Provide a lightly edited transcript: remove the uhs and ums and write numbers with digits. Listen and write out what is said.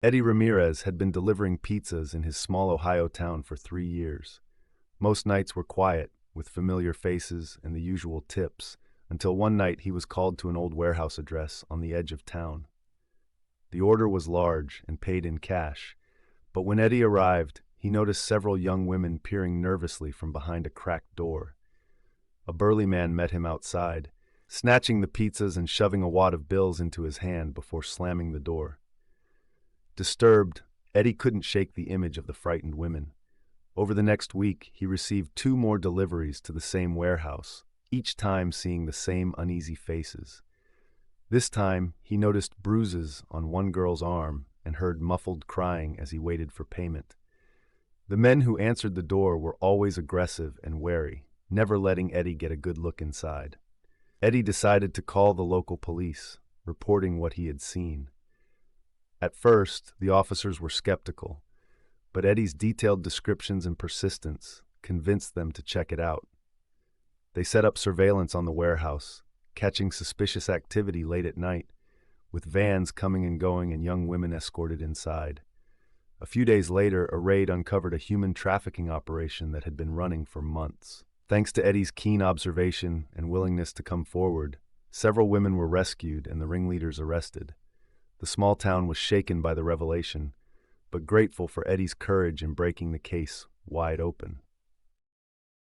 Eddie Ramirez had been delivering pizzas in his small Ohio town for 3 years. Most nights were quiet, with familiar faces and the usual tips, until one night he was called to an old warehouse address on the edge of town. The order was large and paid in cash, but when Eddie arrived, he noticed several young women peering nervously from behind a cracked door. A burly man met him outside, snatching the pizzas and shoving a wad of bills into his hand before slamming the door. Disturbed, Eddie couldn't shake the image of the frightened women. Over the next week, he received 2 more deliveries to the same warehouse, each time seeing the same uneasy faces. This time, he noticed bruises on one girl's arm and heard muffled crying as he waited for payment. The men who answered the door were always aggressive and wary, never letting Eddie get a good look inside. Eddie decided to call the local police, reporting what he had seen. At first, the officers were skeptical, but Eddie's detailed descriptions and persistence convinced them to check it out. They set up surveillance on the warehouse, catching suspicious activity late at night, with vans coming and going and young women escorted inside. A few days later, a raid uncovered a human trafficking operation that had been running for months. Thanks to Eddie's keen observation and willingness to come forward, several women were rescued and the ringleaders arrested. The small town was shaken by the revelation, but grateful for Eddie's courage in breaking the case wide open.